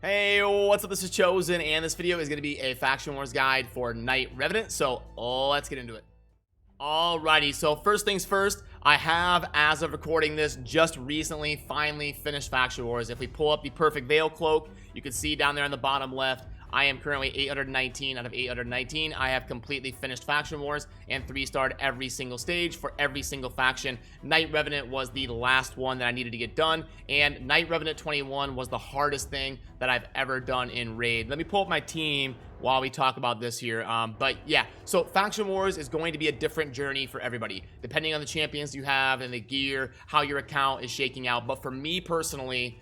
Hey, what's up? This is Chosen, and this video is going to be a Faction Wars guide for Knight Revenant, so let's get into it. Alrighty, so first things first, I have, as of recording this, just recently finally finished Faction Wars. If we pull up the Perfect Veil Cloak, you can see down there on the bottom left, I am currently 819 out of 819. I have completely finished Faction Wars and 3-starred every single stage for every single faction. Knight Revenant was the last one that I needed to get done, and Knight Revenant 21 was the hardest thing that I've ever done in Raid. Let me pull up my team while we talk about this here. But yeah, so Faction Wars is going to be a different journey for everybody, depending on the champions you have and the gear, how your account is shaking out. But for me personally,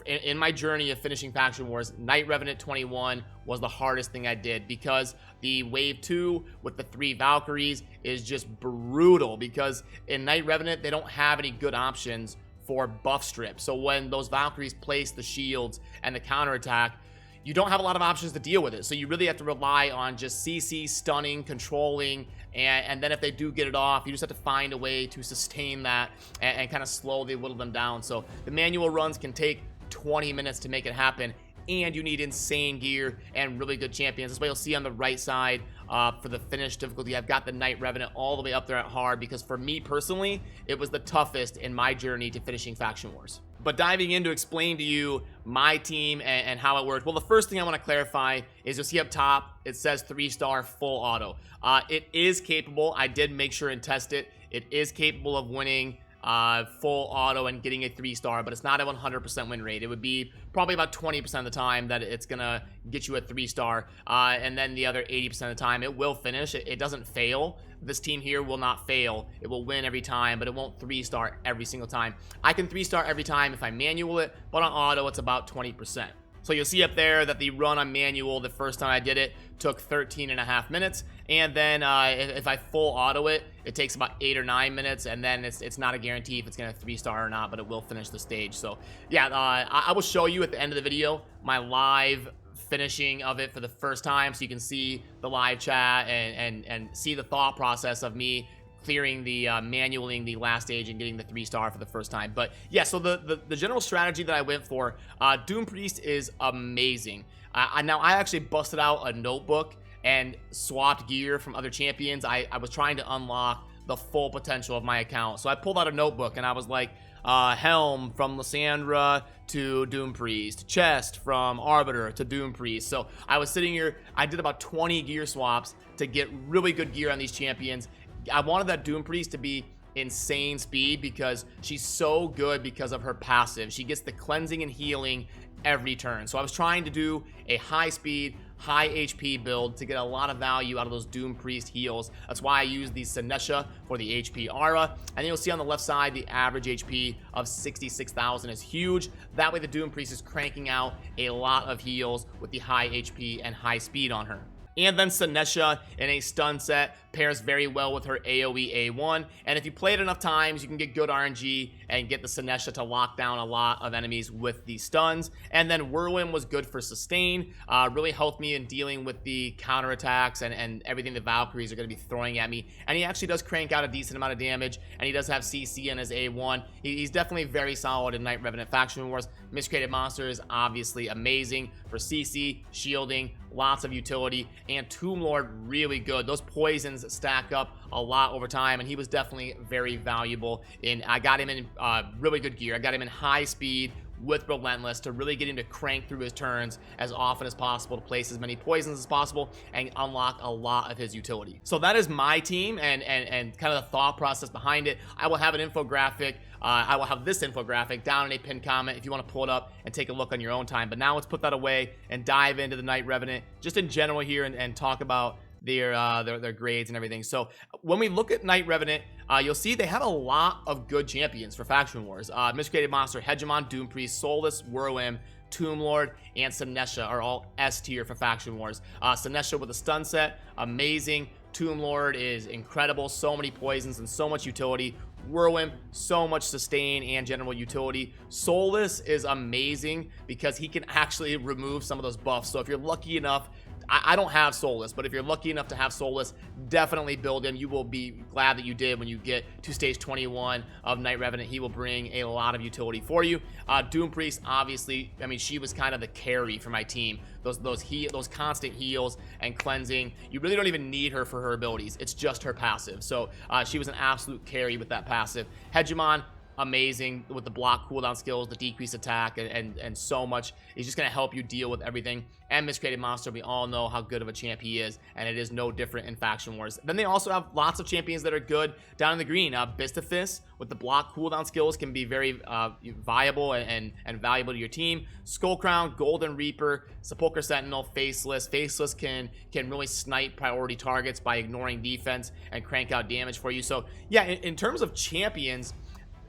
in my journey of finishing Faction Wars, Knight Revenant 21 was the hardest thing I did, because the wave 2 with the 3 Valkyries is just brutal, because in Knight Revenant they don't have any good options for buff strip. So when those Valkyries place the shields and the counterattack, you don't have a lot of options to deal with it. So you really have to rely on just CC, stunning, controlling, and then if they do get it off, you just have to find a way to sustain that and kind of slowly whittle them down. So the manual runs can take 20 minutes to make it happen, and you need insane gear and really good champions. That's why you'll see on the right side for the finished difficulty, I've got the Knight Revenant all the way up there at hard, because for me personally, it was the toughest in my journey to finishing Faction Wars. But diving in to explain to you my team and how it worked, well, the first thing I want to clarify is you'll see up top, it says 3-star full auto. It is capable. I did make sure and test it. It is capable of winning full auto and getting a 3-star, but it's not a 100% win rate. It would be probably about 20% of the time that it's gonna get you a 3-star, and then the other 80% of the time it will finish. It doesn't fail. This team here will not fail. It will win every time, but it won't 3-star every single time. I can 3-star every time if I manual it, but on auto it's about 20%. So you'll see up there that the run on manual, the first time I did it, took 13.5 minutes. And then if I full auto it, it takes about 8 or 9 minutes. And then it's not a guarantee if it's going to 3-star or not, but it will finish the stage. So yeah, I will show you at the end of the video my live finishing of it for the first time, so you can see the live chat and see the thought process of me clearing the manualing the last stage and getting the 3-star for the first time. But yeah, so the general strategy that I went for, Doom Priest is amazing. Now I actually busted out a notebook and swapped gear from other champions. I was trying to unlock the full potential of my account, so I pulled out a notebook and I was like, Helm from Lysandra to Doom Priest, Chest from Arbiter to Doom Priest. So I was sitting here, I did about 20 gear swaps to get really good gear on these champions. I wanted that Doom Priest to be insane speed, because she's so good because of her passive. She gets the cleansing and healing every turn. So I was trying to do a high speed, high HP build to get a lot of value out of those Doom Priest heals. That's why I use the Senesha for the HP aura. And then you'll see on the left side, the average HP of 66,000 is huge. That way the Doom Priest is cranking out a lot of heals with the high HP and high speed on her. And then Senesha in a stun set pairs very well with her AoE A1, and if you play it enough times, you can get good RNG and get the Senesha to lock down a lot of enemies with the stuns. And then Whirlwind was good for sustain, really helped me in dealing with the counterattacks and everything the Valkyries are going to be throwing at me. And he actually does crank out a decent amount of damage, and he does have CC in his A1. He's definitely very solid in Knight Revenant Faction Wars. Miscreated Monster is obviously amazing for CC, shielding, lots of utility, and Tomb Lord really good. Those poisons stack up a lot over time, and he was definitely very valuable. I got him in really good gear. I got him in high speed with Relentless to really get him to crank through his turns as often as possible, to place as many poisons as possible and unlock a lot of his utility. So that is my team and kind of the thought process behind it. I will have an infographic. I will have this infographic down in a pinned comment if you want to pull it up and take a look on your own time. But now let's put that away and dive into the Knight Revenant just in general here and talk about their grades and everything. So when we look at Knight Revenant, you'll see they have a lot of good champions for Faction Wars. Miscreated Monster, Hegemon, Doom Priest, Soulless, Whirlwind, Tomb Lord, and Senesha are all S tier for Faction Wars. Senesha with a stun set, amazing. Tomb Lord is incredible, so many poisons and so much utility. Whirlwind, so much sustain and general utility. Soulless is amazing because he can actually remove some of those buffs. So if you're lucky enough, I don't have Soulless, but if you're lucky enough to have Soulless, definitely build him. You will be glad that you did when you get to stage 21 of Night Revenant. He will bring a lot of utility for you. Doom Priest, obviously, I mean, she was kind of the carry for my team. Those constant heals and cleansing, you really don't even need her for her abilities. It's just her passive. So she was an absolute carry with that passive. Hegemon, amazing with the block cooldown skills, the decreased attack, and so much. He's just going to help you deal with everything. And Miscreated Monster, we all know how good of a champ he is, and it is no different in Faction Wars. Then they also have lots of champions that are good down in the green. Bistafist with the block cooldown skills can be very viable and valuable to your team. Skullcrown, Golden Reaper, Sepulchre Sentinel, Faceless. Faceless can really snipe priority targets by ignoring defense and crank out damage for you. So yeah, in terms of champions,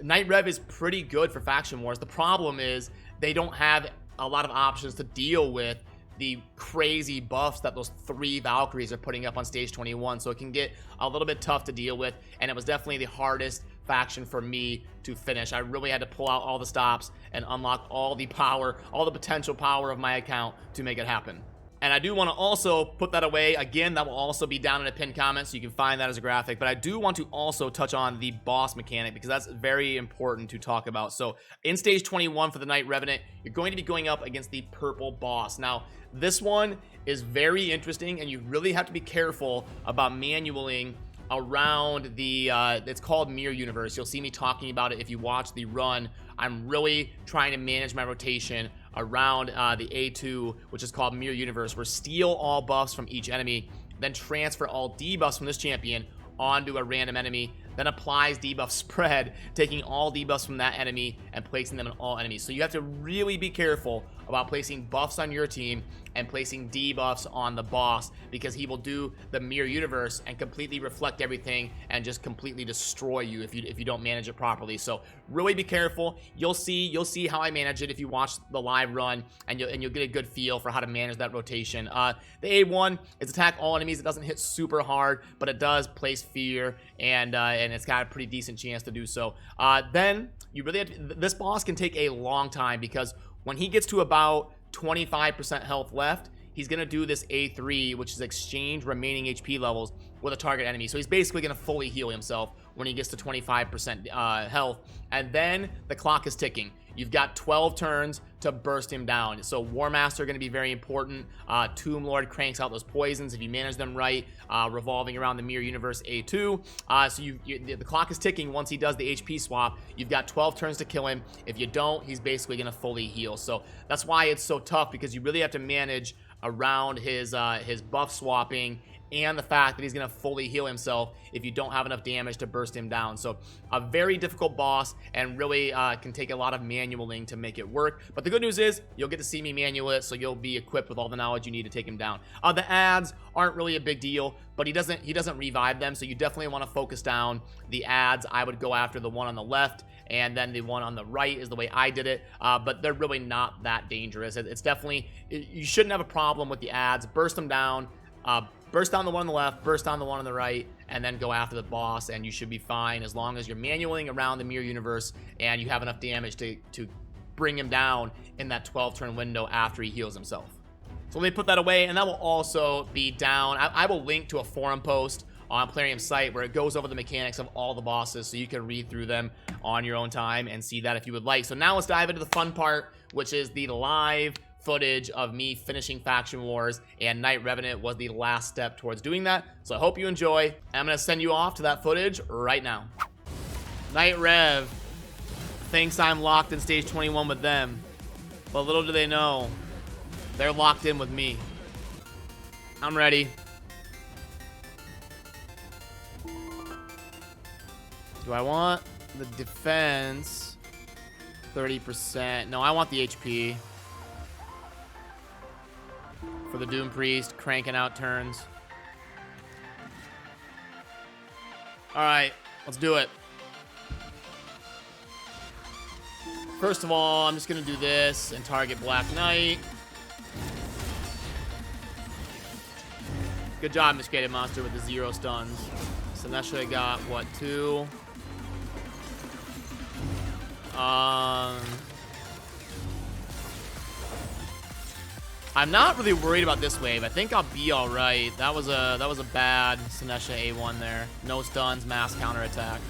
Night Rev is pretty good for Faction Wars. The problem is they don't have a lot of options to deal with the crazy buffs that those 3 Valkyries are putting up on stage 21, so it can get a little bit tough to deal with, and it was definitely the hardest faction for me to finish. I really had to pull out all the stops and unlock all the power, all the potential power of my account to make it happen. And I do want to also put that away. Again, that will also be down in a pinned comment, so you can find that as a graphic. But I do want to also touch on the boss mechanic, because that's very important to talk about. So in stage 21 for the Night Revenant, you're going to be going up against the purple boss. Now, this one is very interesting, and you really have to be careful about manualing around the it's called Mirror Universe. You'll see me talking about it if you watch the run. I'm really trying to manage my rotation around the A2, which is called Mirror Universe, where steal all buffs from each enemy, then transfer all debuffs from this champion onto a random enemy, then applies debuff spread, taking all debuffs from that enemy and placing them on all enemies. So you have to really be careful about placing buffs on your team and placing debuffs on the boss, because he will do the Mirror Universe and completely reflect everything and just completely destroy you if you don't manage it properly. So really be careful. You'll see how I manage it if you watch the live run, and you'll get a good feel for how to manage that rotation. The A1 is attack all enemies. It doesn't hit super hard, but it does place fear, and it's got a pretty decent chance to do so. Then you really have to, this boss can take a long time, because when he gets to about 25% health left, he's going to do this A3, which is exchange remaining HP levels with a target enemy. So he's basically going to fully heal himself when he gets to 25% health. And then the clock is ticking. You've got 12 turns to burst him down. So War Master going to be very important. Tomb Lord cranks out those poisons if you manage them right, revolving around the Mirror Universe A2. So the clock is ticking once he does the HP swap. You've got 12 turns to kill him. If you don't, he's basically going to fully heal. So that's why it's so tough, because you really have to manage around his buff swapping and the fact that he's going to fully heal himself if you don't have enough damage to burst him down. So a very difficult boss, and really can take a lot of manualing to make it work. But the good news is you'll get to see me manual it, so you'll be equipped with all the knowledge you need to take him down. The ads aren't really a big deal, but he doesn't revive them, so you definitely want to focus down the ads. I would go after the one on the left, and then the one on the right is the way I did it, but they're really not that dangerous. It's definitely, you shouldn't have a problem with the ads. Burst them down, burst down the one on the left, burst down the one on the right, and then go after the boss, and you should be fine as long as you're manualing around the Mirror Universe and you have enough damage to bring him down in that 12-turn window after he heals himself. So let me put that away, and that will also be down. I will link to a forum post on Plarium's site where it goes over the mechanics of all the bosses, so you can read through them on your own time and see that if you would like. So now let's dive into the fun part, which is the live footage of me finishing Faction Wars, and Night Revenant was the last step towards doing that. So I hope you enjoy. I'm going to send you off to that footage right now. Night Rev thinks I'm locked in stage 21 with them, but little do they know, they're locked in with me. I'm ready. Do I want the defense? 30%. No, I want the HP. For the Doom Priest, cranking out turns. Alright, let's do it. First of all, I'm just going to do this and target Black Knight. Good job, Miscreated Monster, with the 0 stuns. So that should have got, what, 2? I'm not really worried about this wave. I think I'll be all right. That was a bad Sinesha A1 there. No stuns, mass counterattack.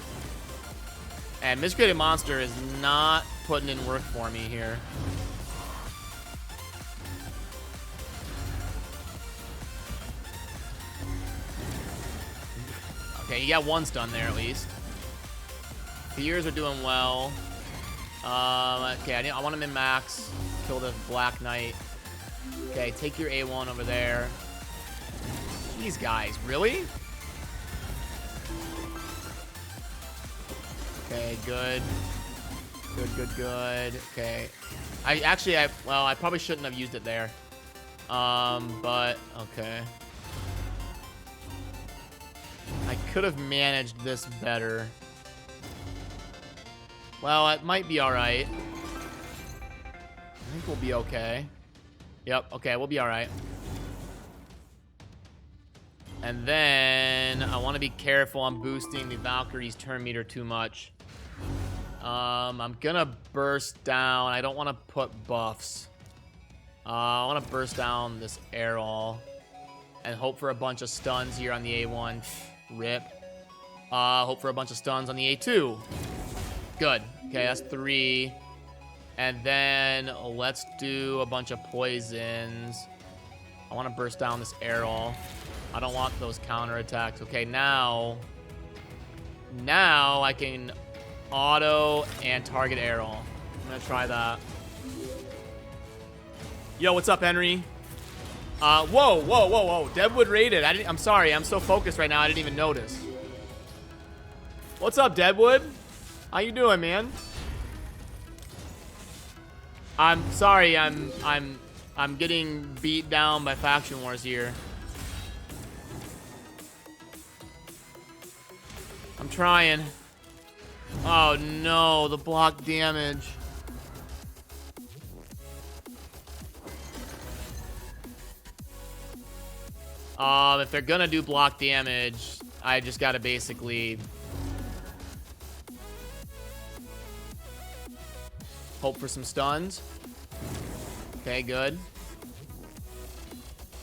And Miscreated Monster is not putting in work for me here. Okay, he got one stun there at least. Fears are doing well. Okay, I want him in max. Kill the Black Knight. Okay, take your A1 over there. These guys, really? Okay, good. Good. Okay. I probably shouldn't have used it there. But, okay. I could have managed this better. Well, it might be alright. I think we'll be okay. Yep, okay, we'll be alright. And then I want to be careful on boosting the Valkyrie's turn meter too much. I'm gonna burst down. I don't want to put buffs. I want to burst down this Errol and hope for a bunch of stuns here on the A1. Rip. Hope for a bunch of stuns on the A2. Good. Okay, that's 3. And then let's do a bunch of poisons. I want to burst down this Errol. I don't want those counterattacks. Okay, now I can auto and target Errol. I'm gonna try that. Yo, what's up, Henry? Whoa. Deadwood raided. I'm sorry. I'm so focused right now. I didn't even notice. What's up, Deadwood? How you doing, man? I'm sorry. I'm getting beat down by Faction Wars here. I'm trying. Oh no, the block damage. If they're gonna do block damage, I just gotta basically hope for some stuns. Okay, good.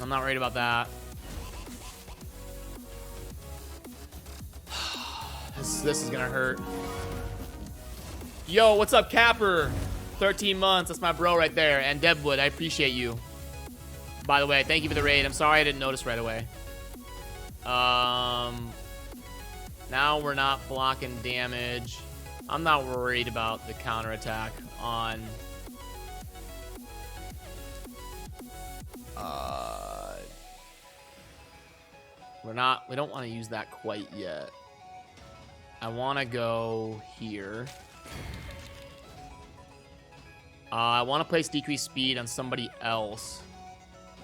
I'm not worried about that. This is gonna hurt. Yo, what's up, Capper? 13 months, that's my bro right there. And Deadwood, I appreciate you. By the way, thank you for the raid. I'm sorry I didn't notice right away. Now we're not blocking damage. I'm not worried about the counterattack on... We don't want to use that quite yet. I want to go here. I want to place decreased speed on somebody else.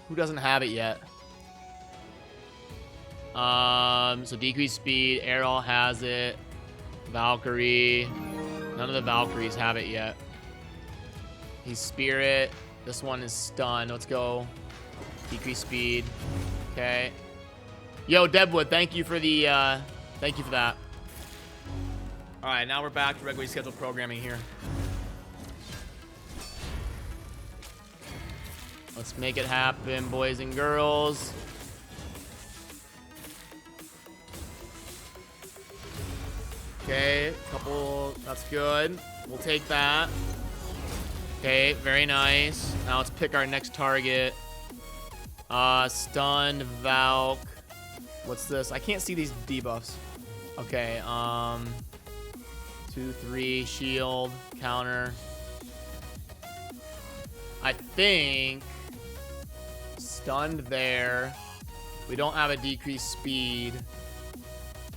Who doesn't have it yet? So decreased speed. Errol has it. Valkyrie. None of the Valkyries have it yet. He's Spirit. This one is Stun. Let's go. Decreased speed. Okay. Yo, Deadwood, thank you for the, thank you for that. All right, now we're back to regularly scheduled programming here. Let's make it happen, boys and girls. Okay, couple, that's good. We'll take that. Okay, very nice. Now let's pick our next target. Stunned Valk. What's this? I can't see these debuffs. Okay, 2, 3, shield, counter. I think stunned there. We don't have a decreased speed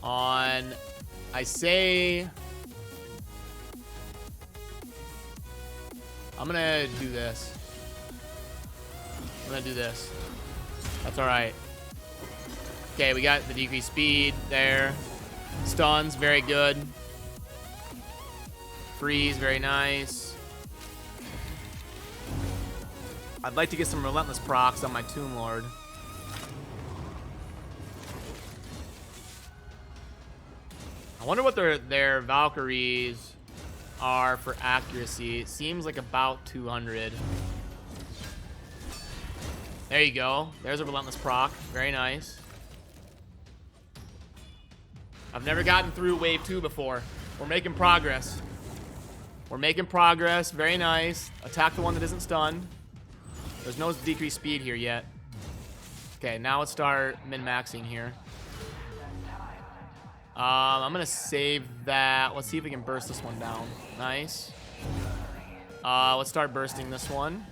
on. I say I'm gonna do this. I'm gonna do this. That's all right. Okay, we got the decreased speed there. Stuns, very good. Freeze, very nice. I'd like to get some relentless procs on my Tomb Lord. I wonder what their Valkyries are for accuracy. It seems like about 200. There you go. There's a relentless proc. Very nice. I've never gotten through wave 2 before. We're making progress. We're making progress. Very nice. Attack the one that isn't stunned. There's no decreased speed here yet. Okay, now let's start min-maxing here. I'm gonna save that. Let's see if we can burst this one down. Nice. Let's start bursting this one.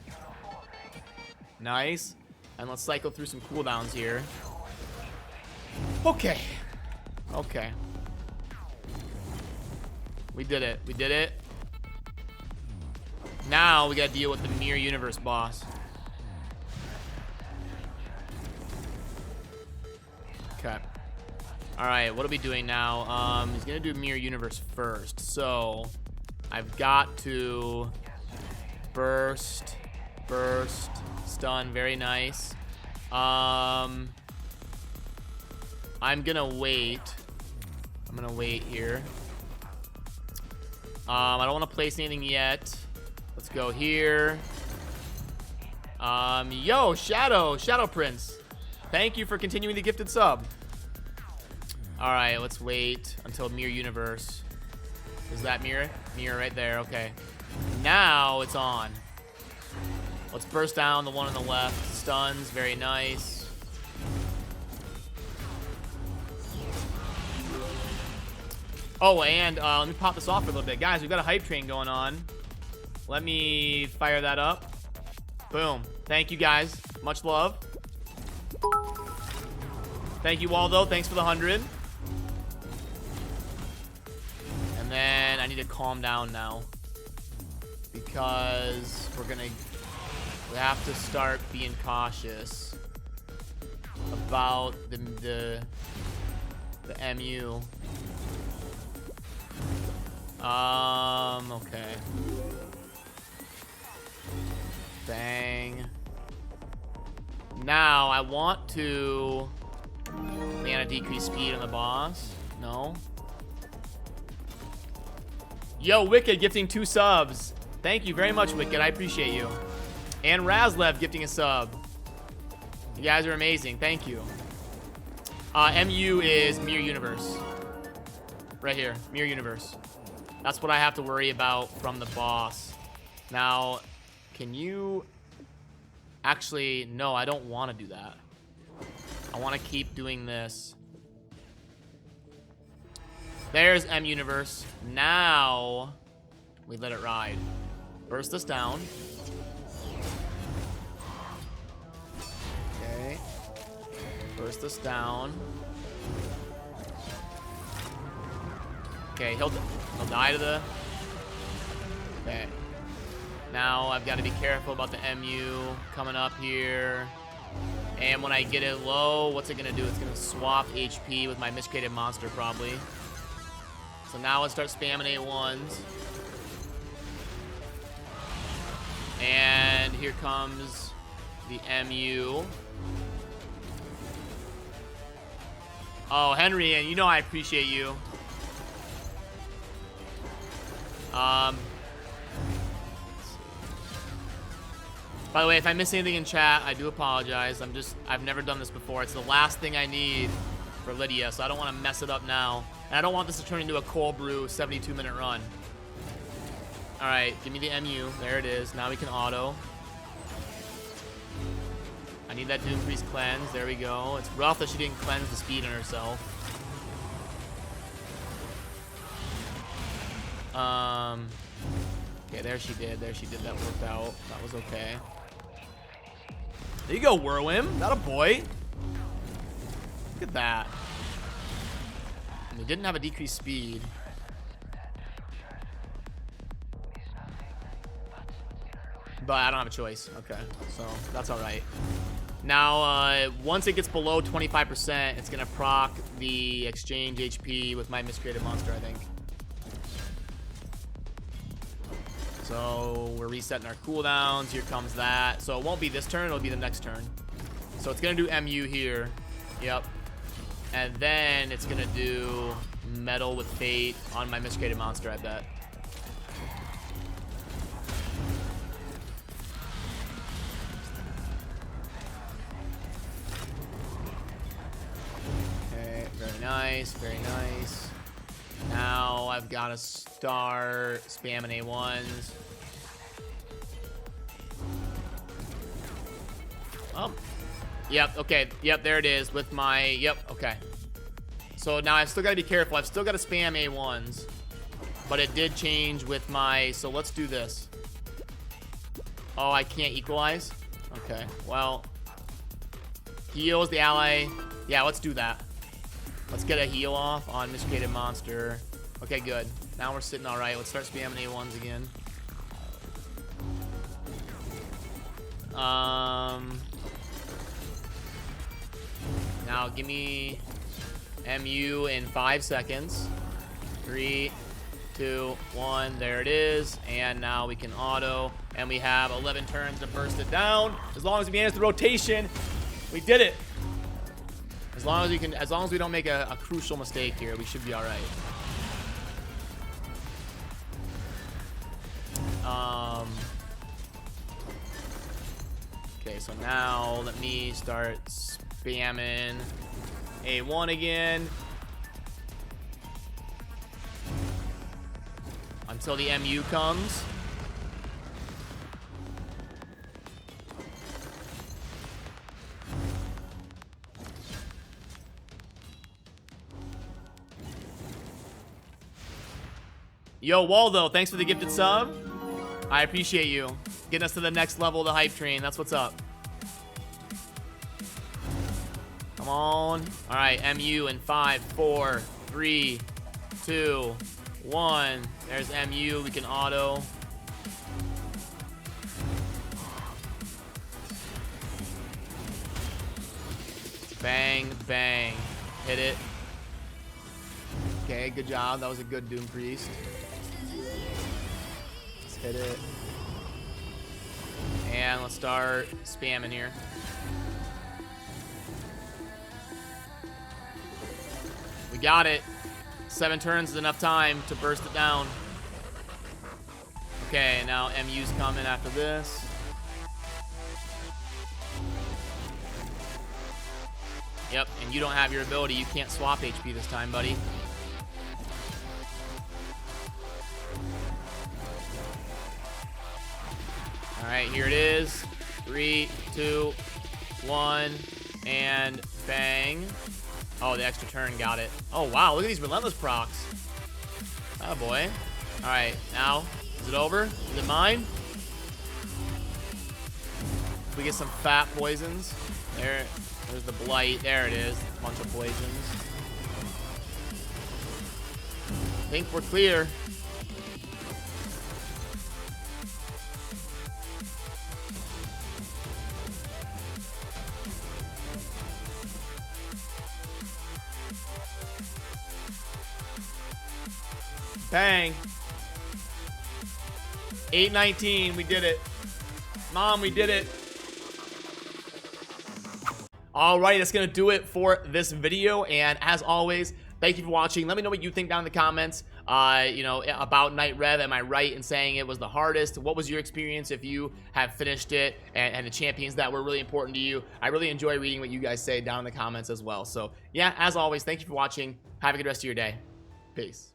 Nice. And let's cycle through some cooldowns here. Okay. Okay. We did it. We did it. Now we gotta deal with the Mirror Universe boss. Okay. Alright, what are we doing now? He's gonna do Mirror Universe first. So, I've got to burst, stun, very nice. I'm gonna wait. I'm gonna wait here. I don't want to place anything yet. Let's go here. Yo, Shadow Prince. Thank you for continuing the gifted sub. Alright, let's wait until Mirror Universe. Is that mirror? Mirror right there, okay. Now it's on. Let's burst down the one on the left. Stuns, very nice. Oh, and let me pop this off for a little bit. Guys, we've got a hype train going on. Let me fire that up. Boom. Thank you, guys. Much love. Thank you, Waldo. Thanks for the 100. And then I need to calm down now. Because we have to start being cautious about the MU. Okay. Bang. Now I want to mana decrease speed on the boss. No. Yo, Wicked gifting 2 subs. Thank you very much, Wicked. I appreciate you. And Razlev gifting a sub. You guys are amazing. Thank you. MU is Mirror Universe. Right here. Mirror Universe. That's what I have to worry about from the boss. Now, can you... Actually, no, I don't want to do that. I want to keep doing this. There's M Universe. Now, we let it ride. Burst this down. Okay. Burst this down. Okay, he'll die to the... Okay. Now I've got to be careful about the MU coming up here. And when I get it low, what's it going to do? It's going to swap HP with my miscreated monster, probably. So now let's start spamming A1s. And here comes the MU. Oh, Henry, and you know I appreciate you. By the way, if I miss anything in chat, I do apologize. I've never done this before. It's the last thing I need for Lydia, so I don't want to mess it up now. And I don't want this to turn into a cold brew 72-minute run. All right, give me the MU. There it is. Now we can auto. I need that to increase cleanse. There we go. It's rough that she didn't cleanse the speed on herself. Okay, there she did. There she did. That worked out. That was okay. There you go, Whirlwind. Not a boy. Look at that. And they didn't have a decreased speed. But I don't have a choice. Okay, so that's all right. Now, once it gets below 25%, it's going to proc the exchange HP with my miscreated monster, I think. So we're resetting our cooldowns. Here comes that. So it won't be this turn. It'll be the next turn. So it's going to do MU here. Yep. And then it's going to do Metal with Fate on my miscreated monster, I bet. nice, very nice. Now I've got to start spamming A1s. Yep, okay, yep, there it is with my, yep, okay. So now I've still got to be careful. I've still got to spam A1s, but it did change with my, so let's do this. Oh, I can't equalize? Okay, well, heals the ally. Yeah, let's do that. Let's get a heal off on Miscreated Monster. Okay, good. Now we're sitting all right. Let's start spamming A1s again. Now give me MU in 5 seconds. 3, 2, 1. There it is. And now we can auto. And we have 11 turns to burst it down. As long as we manage the rotation, we did it. As long as we don't make a crucial mistake here, we should be all right. Okay, so now let me start spamming A1 again until the MU comes. Yo, Waldo, thanks for the gifted sub. I appreciate you. Getting us to the next level of the hype train. That's what's up. Come on. All right, MU in 5, 4, 3, 2, 1. There's MU. We can auto. Bang, bang. Hit it. Okay, good job. That was a good Doom Priest. Let's hit it. And let's start spamming here. We got it. 7 turns is enough time to burst it down. Okay, now MU's coming after this. Yep, and you don't have your ability. You can't swap HP this time, buddy. All right, here it is. 3, 2, 1, and bang. Oh, the extra turn got it. Oh, wow, look at these relentless procs. Oh, boy. All right, now, is it over? Is it mine? We get some fat poisons. There's the blight. There it is. A bunch of poisons. I think we're clear. Bang. 819. We did it. Mom, we did it. Alright, that's going to do it for this video, and as always, thank you for watching. Let me know what you think down in the comments, you know, about Night Rev. Am I right in saying it was the hardest? What was your experience if you have finished it, and the champions that were really important to you? I really enjoy reading what you guys say down in the comments as well. So, yeah, as always, thank you for watching. Have a good rest of your day. Peace.